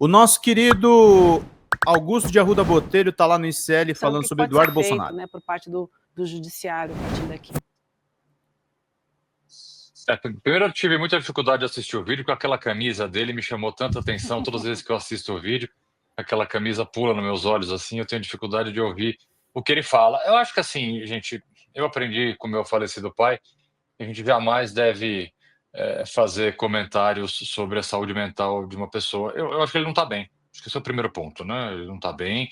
O nosso querido Augusto de Arruda Botelho está lá no ICL falando sobre Eduardo feito, Bolsonaro. Né, por parte do judiciário, a partir daqui. Primeiro, eu tive muita dificuldade de assistir o vídeo, porque aquela camisa dele me chamou tanta atenção. Todas as vezes que eu assisto o vídeo, aquela camisa pula nos meus olhos, assim, eu tenho dificuldade de ouvir o que ele fala. Eu acho que, assim, gente, eu aprendi com meu falecido pai, a gente jamais deve fazer comentários sobre a saúde mental de uma pessoa. Eu acho que ele não está bem. Acho que esse é o primeiro ponto, né? Ele não está bem.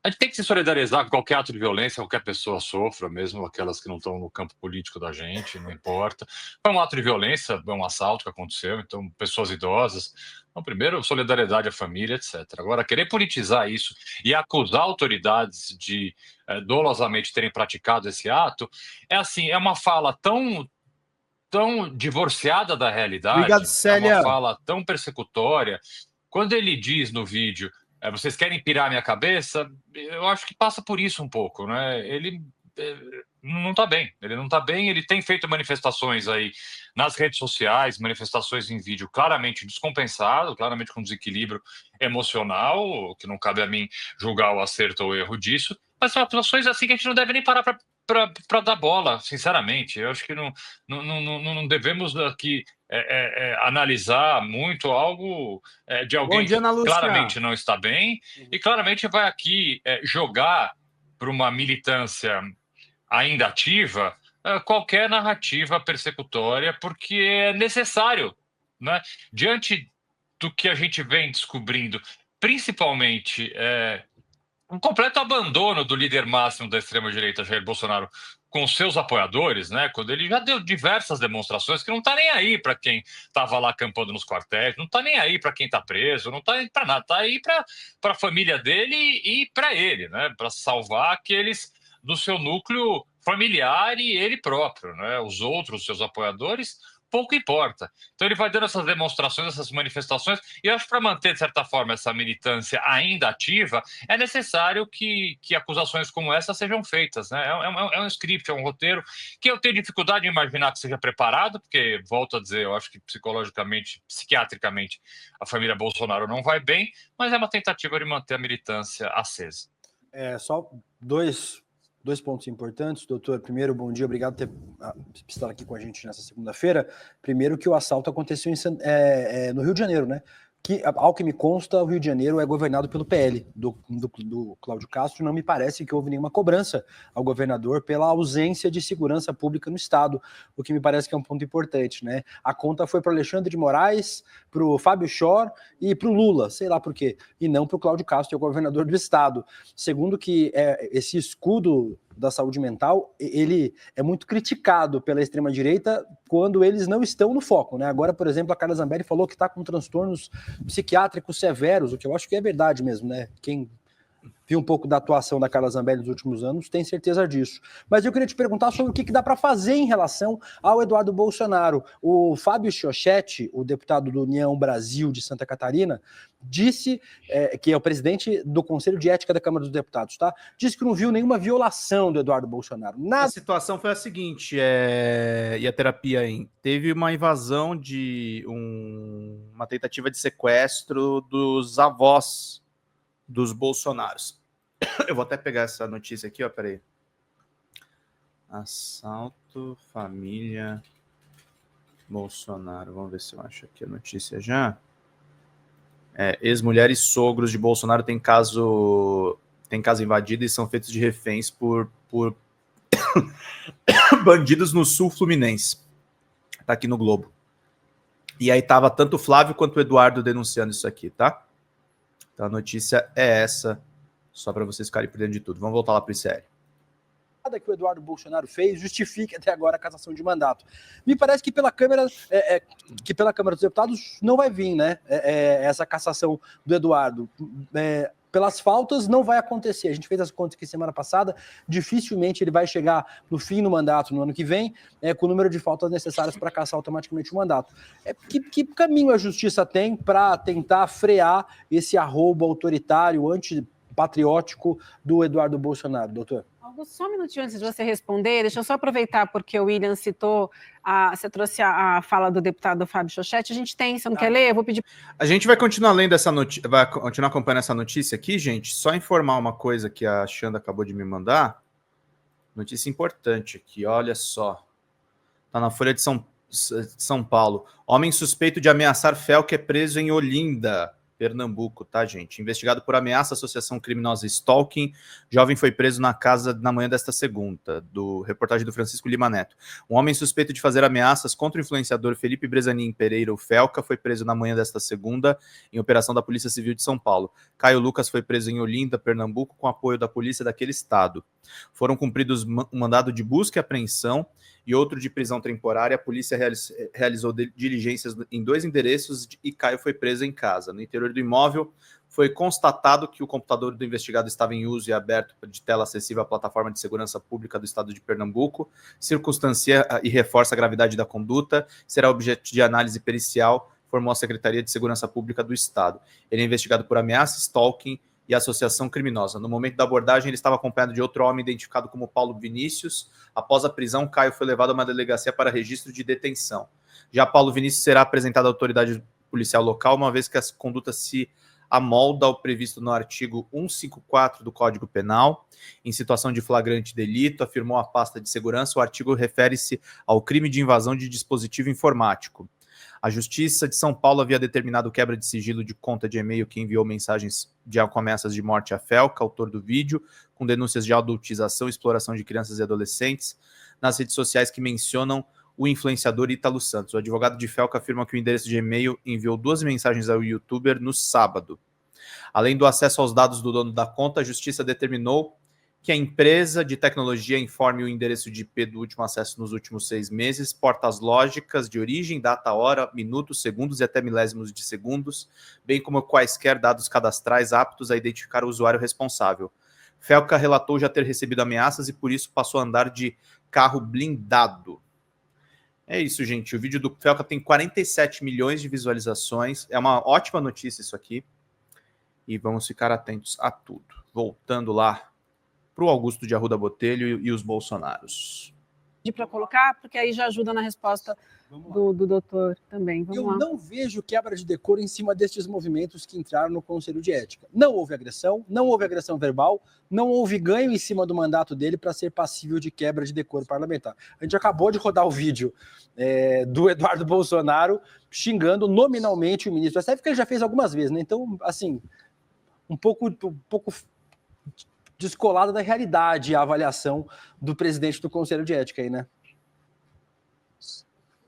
A gente tem que se solidarizar com qualquer ato de violência, qualquer pessoa sofra, mesmo aquelas que não estão no campo político da gente, não importa. Foi um ato de violência, é um assalto que aconteceu, então, pessoas idosas. Então, primeiro, solidariedade à família, etc. Agora, querer politizar isso e acusar autoridades de dolosamente terem praticado esse ato, é uma fala tão divorciada da realidade, Obrigado, Célia. é uma fala tão persecutória. Quando ele diz no vídeo, vocês querem pirar minha cabeça, eu acho que passa por isso um pouco, né? Ele não está bem, ele tem feito manifestações aí nas redes sociais, manifestações em vídeo claramente descompensado, claramente com desequilíbrio emocional, que não cabe a mim julgar o acerto ou o erro disso, mas são atuações assim que a gente não deve nem parar para dar bola, sinceramente. Eu acho que não devemos aqui analisar muito algo de alguém dia, que claramente não está bem e claramente vai aqui jogar para uma militância ainda ativa qualquer narrativa persecutória, porque é necessário, né? Diante do que a gente vem descobrindo, principalmente um completo abandono do líder máximo da extrema-direita, Jair Bolsonaro, com seus apoiadores, né? Quando ele já deu diversas demonstrações que não está nem aí para quem estava lá acampando nos quartéis, não está nem aí para quem está preso, não está aí para nada, está aí para a família dele e para ele, né? Para salvar aqueles do seu núcleo familiar e ele próprio, né? Os outros, seus apoiadores, pouco importa. Então ele vai dando essas demonstrações, essas manifestações, e eu acho que para manter, de certa forma, essa militância ainda ativa, é necessário que acusações como essa sejam feitas, né? É um script, é um roteiro que eu tenho dificuldade de imaginar que seja preparado, porque, volto a dizer, eu acho que psicologicamente, psiquiatricamente, a família Bolsonaro não vai bem, mas é uma tentativa de manter a militância acesa. Só dois pontos importantes, doutor. Primeiro, bom dia, obrigado por estar aqui com a gente nessa segunda-feira. Primeiro, que o assalto aconteceu no Rio de Janeiro, né? Que, ao que me consta, o Rio de Janeiro é governado pelo PL, do Cláudio Castro. Não me parece que houve nenhuma cobrança ao governador pela ausência de segurança pública no Estado, o que me parece que é um ponto importante, né? A conta foi para o Alexandre de Moraes, para o Fábio Schor e para o Lula, sei lá por quê, e não para o Cláudio Castro, que é o governador do Estado. Segundo, que esse escudo da saúde mental, ele é muito criticado pela extrema-direita quando eles não estão no foco, né? Agora, por exemplo, a Carla Zambelli falou que está com transtornos psiquiátricos severos, o que eu acho que é verdade mesmo, né? Quem viu um pouco da atuação da Carla Zambelli nos últimos anos tem certeza disso. Mas eu queria te perguntar sobre o que dá para fazer em relação ao Eduardo Bolsonaro. O Fábio Chochetti, o deputado do União Brasil de Santa Catarina, disse, que é o presidente do Conselho de Ética da Câmara dos Deputados, tá? Disse que não viu nenhuma violação do Eduardo Bolsonaro. A situação foi a seguinte, e a terapia teve uma invasão de uma tentativa de sequestro dos avós dos Bolsonaros. Eu vou até pegar essa notícia aqui, ó, peraí. Assalto, família Bolsonaro. Vamos ver se eu acho aqui a notícia já. Ex-mulher e sogros de Bolsonaro têm caso invadido e são feitos de reféns por bandidos no sul fluminense. Tá aqui no Globo. E aí tava tanto o Flávio quanto o Eduardo denunciando isso aqui, tá? Então a notícia é essa, só para vocês ficarem por dentro de tudo. Vamos voltar lá para o ICL. Nada que o Eduardo Bolsonaro fez justifique até agora a cassação de mandato. Me parece que pela Câmara dos Deputados não vai vir, né? Essa cassação do Eduardo. Pelas faltas não vai acontecer. A gente fez as contas aqui semana passada, dificilmente ele vai chegar no fim do mandato no ano que vem, com o número de faltas necessárias para cassar automaticamente o mandato. Que caminho a justiça tem para tentar frear esse arrobo autoritário, antipatriótico do Eduardo Bolsonaro, doutor? Augusto, só um minutinho antes de você responder, deixa eu só aproveitar, porque o William citou, você trouxe a fala do deputado Fábio Chochetti, a gente tem, você não quer ler? Eu vou pedir... A gente vai continuar lendo essa notícia, vai continuar acompanhando essa notícia aqui, gente, só informar uma coisa que a Xanda acabou de me mandar, notícia importante aqui, olha só, tá na Folha de São Paulo, homem suspeito de ameaçar Felca é preso em Olinda, Pernambuco, tá, gente? Investigado por ameaça, associação criminosa e stalking, jovem foi preso na casa na manhã desta segunda, reportagem do Francisco Lima Neto. Um homem suspeito de fazer ameaças contra o influenciador Felipe Bresanin Pereira, o Felca, foi preso na manhã desta segunda em operação da Polícia Civil de São Paulo. Caio Lucas foi preso em Olinda, Pernambuco, com apoio da polícia daquele estado. Foram cumpridos um mandado de busca e apreensão e outro de prisão temporária. A polícia realizou diligências em 2 endereços e Caio foi preso em casa. No interior do imóvel, foi constatado que o computador do investigado estava em uso e aberto de tela acessível à plataforma de segurança pública do estado de Pernambuco, circunstancia e reforça a gravidade da conduta, será objeto de análise pericial, informou a Secretaria de Segurança Pública do estado. Ele é investigado por ameaça, stalking e associação criminosa. No momento da abordagem, ele estava acompanhado de outro homem identificado como Paulo Vinícius. Após a prisão, Caio foi levado a uma delegacia para registro de detenção. Já Paulo Vinícius será apresentado à autoridade policial local, uma vez que a conduta se amolda ao previsto no artigo 154 do Código Penal. Em situação de flagrante delito, afirmou a pasta de segurança, o artigo refere-se ao crime de invasão de dispositivo informático. A Justiça de São Paulo havia determinado quebra de sigilo de conta de e-mail que enviou mensagens com ameaças de morte a Felca, autor do vídeo, com denúncias de adultização e exploração de crianças e adolescentes, nas redes sociais que mencionam o influenciador Ítalo Santos. O advogado de Felca afirma que o endereço de e-mail enviou 2 mensagens ao youtuber no sábado. Além do acesso aos dados do dono da conta, a Justiça determinou que a empresa de tecnologia informe o endereço de IP do último acesso nos últimos 6 meses, portas lógicas de origem, data, hora, minutos, segundos e até milésimos de segundos, bem como quaisquer dados cadastrais aptos a identificar o usuário responsável. Felca relatou já ter recebido ameaças e por isso passou a andar de carro blindado. É isso, gente. O vídeo do Felca tem 47 milhões de visualizações. É uma ótima notícia isso aqui. E vamos ficar atentos a tudo. Voltando lá para o Augusto de Arruda Botelho e os Bolsonaros. Para colocar, porque aí já ajuda na resposta do doutor também. Vamos lá. Não vejo quebra de decoro em cima destes movimentos que entraram no Conselho de Ética. Não houve agressão verbal, não houve ganho em cima do mandato dele para ser passível de quebra de decoro parlamentar. A gente acabou de rodar o vídeo do Eduardo Bolsonaro xingando nominalmente o ministro. Até porque ele já fez algumas vezes, né? Então, assim, um pouco descolada da realidade a avaliação do presidente do Conselho de Ética aí, né?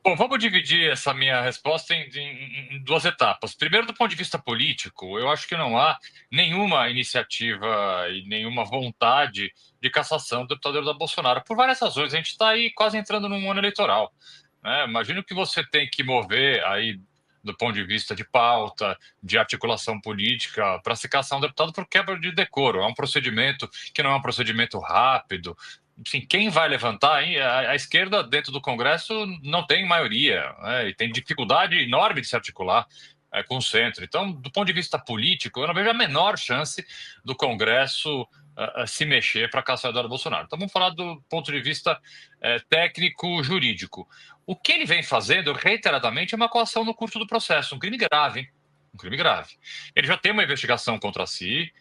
Bom, vamos dividir essa minha resposta em 2 etapas. Primeiro, do ponto de vista político, eu acho que não há nenhuma iniciativa e nenhuma vontade de cassação do deputado Eduardo Bolsonaro. Por várias razões, a gente está aí quase entrando num ano eleitoral, né? Imagino que você tem que mover aí, do ponto de vista de pauta, de articulação política, para se caçar um deputado por quebra de decoro. É um procedimento que não é um procedimento rápido. Enfim, quem vai levantar? A esquerda dentro do Congresso não tem maioria, né? E tem dificuldade enorme de se articular com o centro. Então, do ponto de vista político, eu não vejo a menor chance do Congresso se mexer para caçar o Eduardo Bolsonaro. Então, vamos falar do ponto de vista técnico-jurídico. O que ele vem fazendo reiteradamente é uma coação no curso do processo, um crime grave, hein? Um crime grave. Ele já tem uma investigação contra si,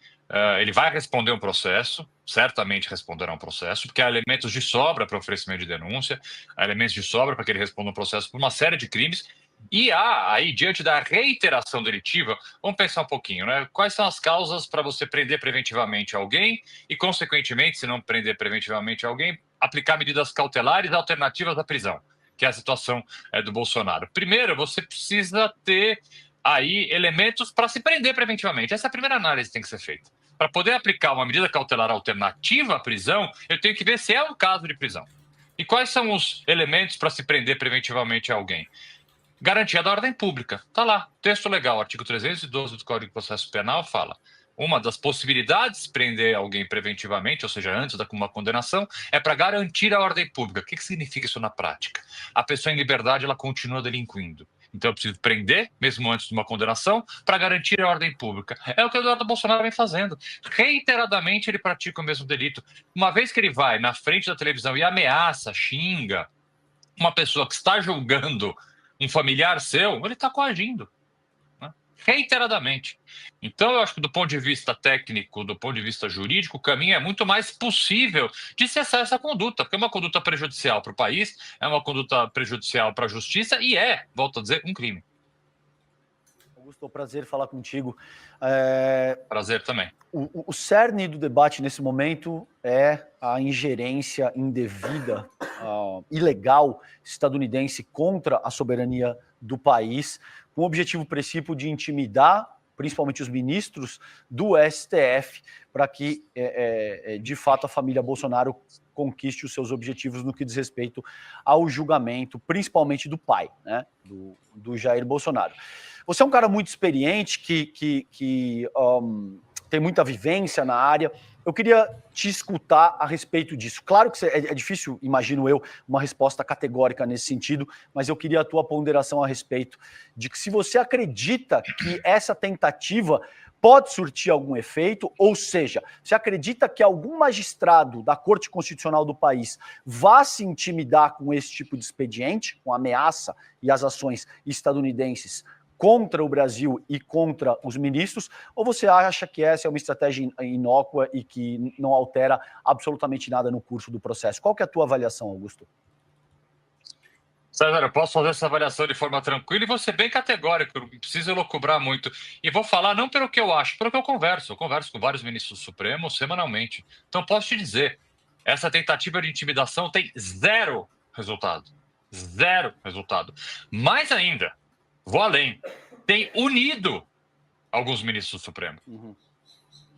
ele vai responder um processo, certamente responderá um processo, porque há elementos de sobra para oferecimento de denúncia, há elementos de sobra para que ele responda um processo por uma série de crimes, e há aí, diante da reiteração delitiva, vamos pensar um pouquinho, né? Quais são as causas para você prender preventivamente alguém e, consequentemente, se não prender preventivamente alguém, aplicar medidas cautelares alternativas à prisão, que é a situação do Bolsonaro. Primeiro, você precisa ter aí elementos para se prender preventivamente. Essa é a primeira análise que tem que ser feita. Para poder aplicar uma medida cautelar alternativa à prisão, eu tenho que ver se é um caso de prisão. E quais são os elementos para se prender preventivamente alguém? Garantia da ordem pública. Está lá, texto legal, artigo 312 do Código de Processo Penal fala. Uma das possibilidades de prender alguém preventivamente, ou seja, antes da uma condenação, é para garantir a ordem pública. O que significa isso na prática? A pessoa em liberdade ela continua delinquindo. Então eu preciso prender, mesmo antes de uma condenação, para garantir a ordem pública. É o que o Eduardo Bolsonaro vem fazendo. Reiteradamente ele pratica o mesmo delito. Uma vez que ele vai na frente da televisão e ameaça, xinga uma pessoa que está julgando um familiar seu, ele está coagindo, né? Reiteradamente. Então, eu acho que do ponto de vista técnico, do ponto de vista jurídico, o caminho é muito mais possível de cessar essa conduta, porque é uma conduta prejudicial para o país, é uma conduta prejudicial para a justiça e volto a dizer, um crime. Augusto, prazer falar contigo. Prazer também. O cerne do debate nesse momento é a ingerência indevida, ilegal estadunidense contra a soberania do país, com o objetivo princípio de intimidar principalmente os ministros do STF, para que, de fato, a família Bolsonaro conquiste os seus objetivos no que diz respeito ao julgamento, principalmente do pai, né, do Jair Bolsonaro. Você é um cara muito experiente, que tem muita vivência na área. Eu queria te escutar a respeito disso. Claro que é difícil, imagino eu, uma resposta categórica nesse sentido, mas eu queria a tua ponderação a respeito de que se você acredita que essa tentativa pode surtir algum efeito, ou seja, você acredita que algum magistrado da Corte Constitucional do país vá se intimidar com esse tipo de expediente, com a ameaça e as ações estadunidenses contra o Brasil e contra os ministros, ou você acha que essa é uma estratégia inócua e que não altera absolutamente nada no curso do processo? Qual que é a tua avaliação, Augusto? César, eu posso fazer essa avaliação de forma tranquila e vou ser bem categórico, não preciso elocubrar muito. E vou falar não pelo que eu acho, pelo que eu converso. Eu converso com vários ministros supremos semanalmente. Então posso te dizer, essa tentativa de intimidação tem zero resultado. Zero resultado. Mais ainda, vou além, tem unido alguns ministros do Supremo.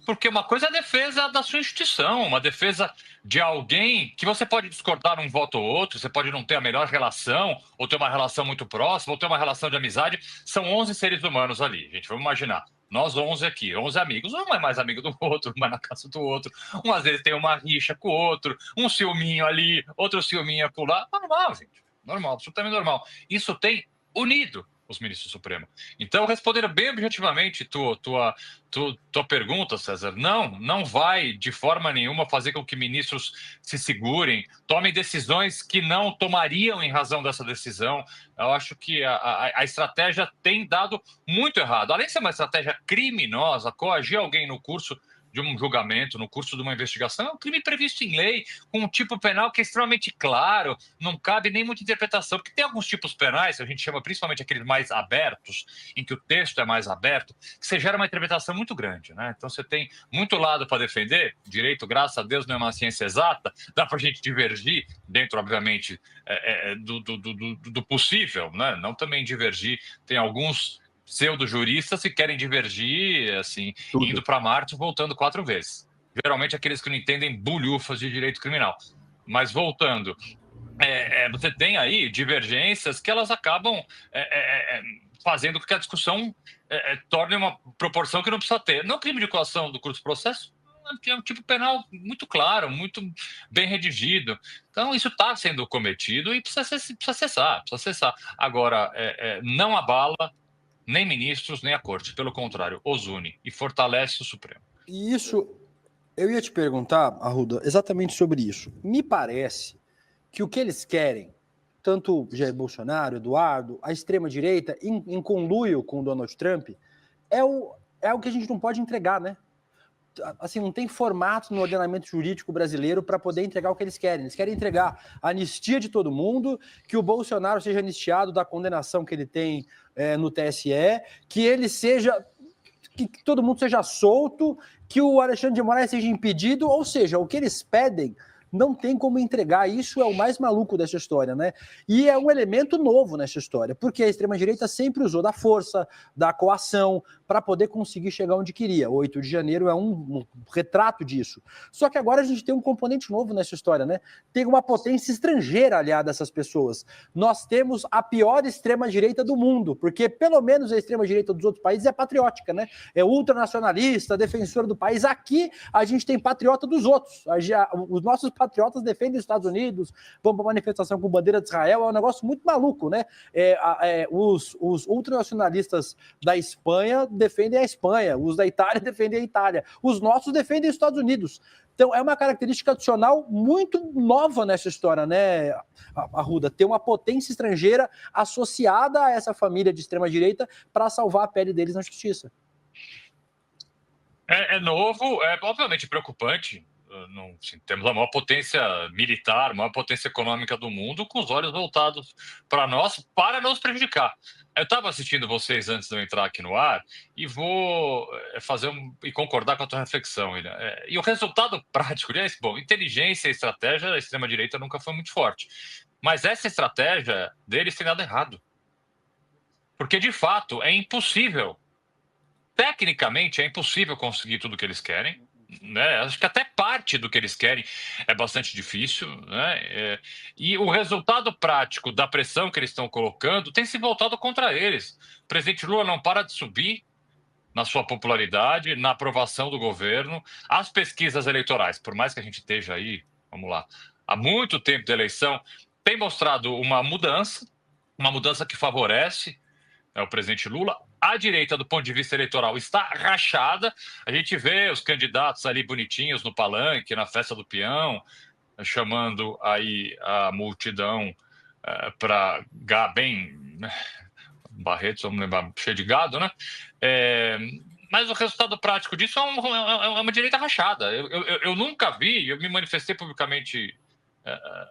Porque uma coisa é a defesa da sua instituição, uma defesa de alguém que você pode discordar um voto ou outro, você pode não ter a melhor relação, ou ter uma relação muito próxima, ou ter uma relação de amizade. São 11 seres humanos ali, gente, vamos imaginar. Nós 11 aqui, 11 amigos, um é mais amigo do outro, um vai na casa do outro, um às vezes tem uma rixa com o outro, um ciúminho ali, outro ciúminho acolá. Normal, gente, normal, absolutamente normal. Isso tem unido os ministros do Supremo. Então, respondendo bem objetivamente tua pergunta, César, não vai de forma nenhuma fazer com que ministros se segurem, tomem decisões que não tomariam em razão dessa decisão. Eu acho que a estratégia tem dado muito errado. Além de ser uma estratégia criminosa, coagir alguém no curso de um julgamento, no curso de uma investigação, é um crime previsto em lei, com um tipo penal que é extremamente claro, não cabe nem muita interpretação, porque tem alguns tipos penais, que a gente chama principalmente aqueles mais abertos, em que o texto é mais aberto, que você gera uma interpretação muito grande, né? Então você tem muito lado para defender, direito, graças a Deus, não é uma ciência exata, dá para a gente divergir dentro, obviamente, do possível, né? Não também divergir, tem alguns pseudo-juristas que querem divergir, assim, indo para Marte, voltando 4 vezes. Geralmente aqueles que não entendem bulhufas de direito criminal. Mas voltando, você tem aí divergências que elas acabam fazendo com que a discussão torne uma proporção que não precisa ter. Não crime de coação do curso do processo, é um tipo penal muito claro, muito bem redigido. Então, isso está sendo cometido e precisa cessar. Agora, não abala nem ministros, nem a corte. Pelo contrário, os une e fortalece o Supremo. E isso, eu ia te perguntar, Arruda, exatamente sobre isso. Me parece que o que eles querem, tanto Jair Bolsonaro, Eduardo, a extrema-direita, em conluio com o Donald Trump, é o que a gente não pode entregar, né? Assim, não tem formato no ordenamento jurídico brasileiro para poder entregar o que eles querem. Eles querem entregar a anistia de todo mundo, que o Bolsonaro seja anistiado da condenação que ele tem no TSE, que todo mundo seja solto, que o Alexandre de Moraes seja impedido, ou seja, o que eles pedem não tem como entregar. Isso é o mais maluco dessa história, né? E é um elemento novo nessa história, porque a extrema-direita sempre usou da força, da coação, para poder conseguir chegar onde queria. O 8 de janeiro é um retrato disso. Só que agora a gente tem um componente novo nessa história, né? Tem uma potência estrangeira aliada a essas pessoas. Nós temos a pior extrema-direita do mundo, porque pelo menos a extrema-direita dos outros países é patriótica, né? É ultranacionalista, defensora do país. Aqui a gente tem patriota dos outros. Os nossos patriotas defendem os Estados Unidos, vão para manifestação com bandeira de Israel, é um negócio muito maluco, né? Os ultranacionalistas da Espanha defendem a Espanha, os da Itália defendem a Itália, os nossos defendem os Estados Unidos. Então, é uma característica adicional muito nova nessa história, né, Arruda? Ter uma potência estrangeira associada a essa família de extrema-direita para salvar a pele deles na justiça. É novo, é obviamente preocupante. Assim, temos a maior potência militar, a maior potência econômica do mundo, com os olhos voltados para nós, para nos prejudicar. Eu estava assistindo vocês antes de eu entrar aqui no ar e vou e concordar com a tua reflexão, William. E o resultado prático, bom, inteligência e estratégia da extrema-direita nunca foi muito forte. Mas essa estratégia deles tem dado errado. Porque, de fato, é impossível. Tecnicamente, é impossível conseguir tudo o que eles querem. Né? Acho que até parte do que eles querem é bastante difícil, né? E o resultado prático da pressão que eles estão colocando tem se voltado contra eles. O presidente Lula não para de subir na sua popularidade, na aprovação do governo. As pesquisas eleitorais, por mais que a gente esteja aí, vamos lá, há muito tempo de eleição, tem mostrado uma mudança que favorece o presidente Lula. A direita, do ponto de vista eleitoral, está rachada. A gente vê os candidatos ali bonitinhos no palanque, na festa do peão, chamando aí a multidão para bem... Barretos, vamos lembrar, cheio de gado, né? Mas o resultado prático disso é uma direita rachada. Eu nunca vi, eu me manifestei publicamente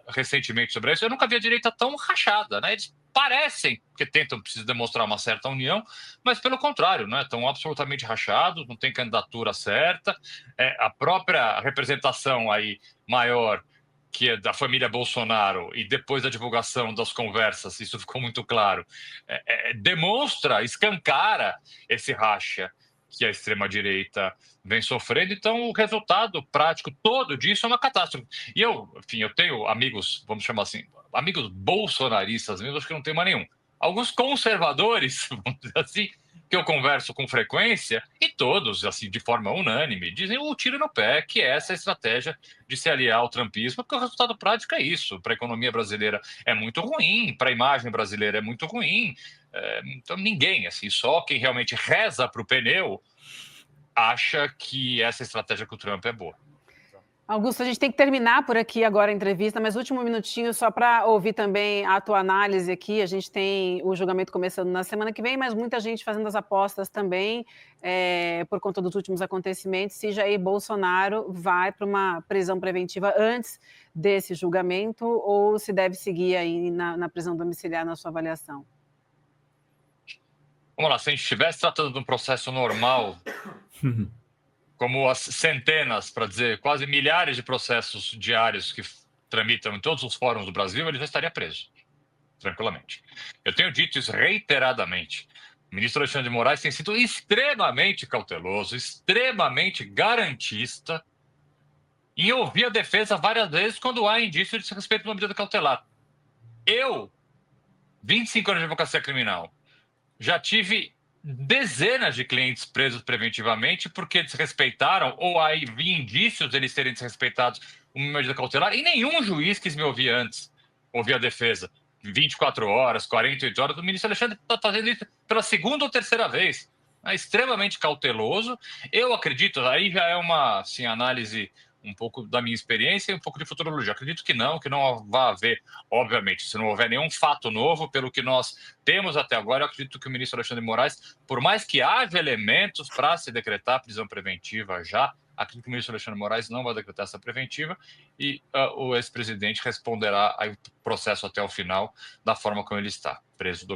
recentemente sobre isso, eu nunca vi a direita tão rachada, né? Eles parecem que precisam demonstrar uma certa união, mas pelo contrário, né? Estão absolutamente rachados, não tem candidatura certa, a própria representação aí maior que é da família Bolsonaro, e depois da divulgação das conversas, isso ficou muito claro, demonstra, escancara esse racha que a extrema-direita vem sofrendo. Então, o resultado prático todo disso é uma catástrofe. E eu tenho amigos, vamos chamar assim, amigos bolsonaristas mesmo, acho que não tenho mais nenhum. Alguns conservadores, vamos dizer assim, que eu converso com frequência, e todos, assim, de forma unânime, dizem o tiro no pé, que é essa estratégia de se aliar ao trumpismo, porque o resultado prático é isso. Para a economia brasileira é muito ruim, para a imagem brasileira é muito ruim. Então, ninguém, assim, só quem realmente reza para o pneu acha que essa estratégia com o Trump é boa. Augusto, a gente tem que terminar por aqui agora a entrevista, mas último minutinho só para ouvir também a tua análise aqui. A gente tem o julgamento começando na semana que vem, mas muita gente fazendo as apostas também por conta dos últimos acontecimentos, se Jair Bolsonaro vai para uma prisão preventiva antes desse julgamento ou se deve seguir aí na prisão domiciliar na sua avaliação. Vamos lá, se a gente estivesse tratando de um processo normal, como as centenas, para dizer, quase milhares de processos diários que tramitam em todos os fóruns do Brasil, ele já estaria preso, tranquilamente. Eu tenho dito isso reiteradamente. O ministro Alexandre de Moraes tem sido extremamente cauteloso, extremamente garantista em ouvir a defesa várias vezes quando há indício de desrespeito a uma medida cautelar. Eu, 25 anos de advocacia criminal, já tive dezenas de clientes presos preventivamente porque desrespeitaram, ou aí vi indícios deles serem desrespeitados uma medida cautelar, e nenhum juiz quis me ouvir antes, ouvir a defesa. 24 horas, 48 horas, o ministro Alexandre está fazendo isso pela segunda ou terceira vez. É extremamente cauteloso. Eu acredito, aí já é uma assim, análise um pouco da minha experiência e um pouco de futurologia. Acredito que não vai haver, obviamente, se não houver nenhum fato novo, pelo que nós temos até agora, eu acredito que o ministro Alexandre de Moraes, por mais que haja elementos para se decretar prisão preventiva já, acredito que o ministro Alexandre de Moraes não vai decretar essa preventiva e o ex-presidente responderá ao processo até o final da forma como ele está, preso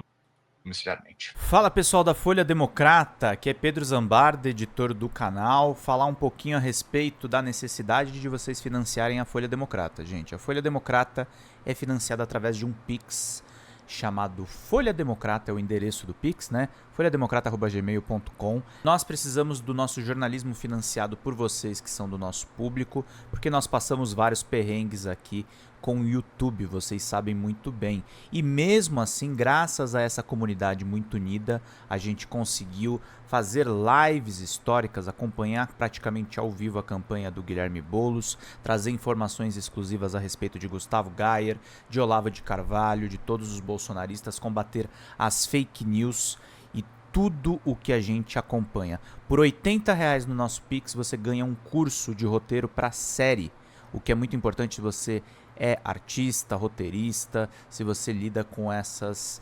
domiciliarmente. Fala pessoal da Folha Democrata, aqui é Pedro Zambarda, editor do canal, falar um pouquinho a respeito da necessidade de vocês financiarem a Folha Democrata. Gente, a Folha Democrata é financiada através de um Pix chamado Folha Democrata, é o endereço do Pix, né? folhademocrata@gmail.com. Nós precisamos do nosso jornalismo financiado por vocês que são do nosso público, porque nós passamos vários perrengues aqui com o YouTube, vocês sabem muito bem. E mesmo assim, graças a essa comunidade muito unida, a gente conseguiu fazer lives históricas, acompanhar praticamente ao vivo a campanha do Guilherme Boulos, trazer informações exclusivas a respeito de Gustavo Gayer, de Olavo de Carvalho, de todos os bolsonaristas, combater as fake news e tudo o que a gente acompanha. Por R$80 no nosso Pix você ganha um curso de roteiro para série, o que é muito importante se você é artista, roteirista, se você lida com essas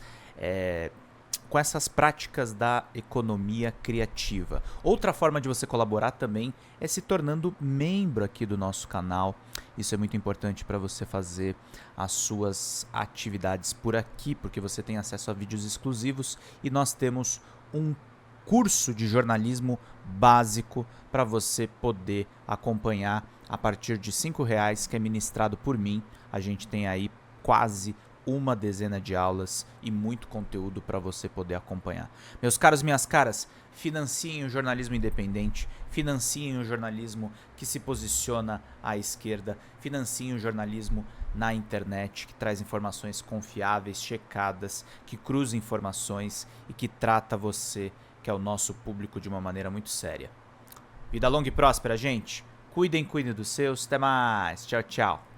práticas da economia criativa. Outra forma de você colaborar também é se tornando membro aqui do nosso canal. Isso é muito importante para você fazer as suas atividades por aqui, porque você tem acesso a vídeos exclusivos e nós temos um curso de jornalismo básico para você poder acompanhar a partir de R$5, que é ministrado por mim. A gente tem aí quase uma dezena de aulas e muito conteúdo para você poder acompanhar. Meus caros, minhas caras, financiem o jornalismo independente, financiem o jornalismo que se posiciona à esquerda, financiem o jornalismo na internet, que traz informações confiáveis, checadas, que cruza informações e que trata você, que é o nosso público, de uma maneira muito séria. Vida longa e próspera, gente. Cuidem dos seus. Até mais. Tchau, tchau.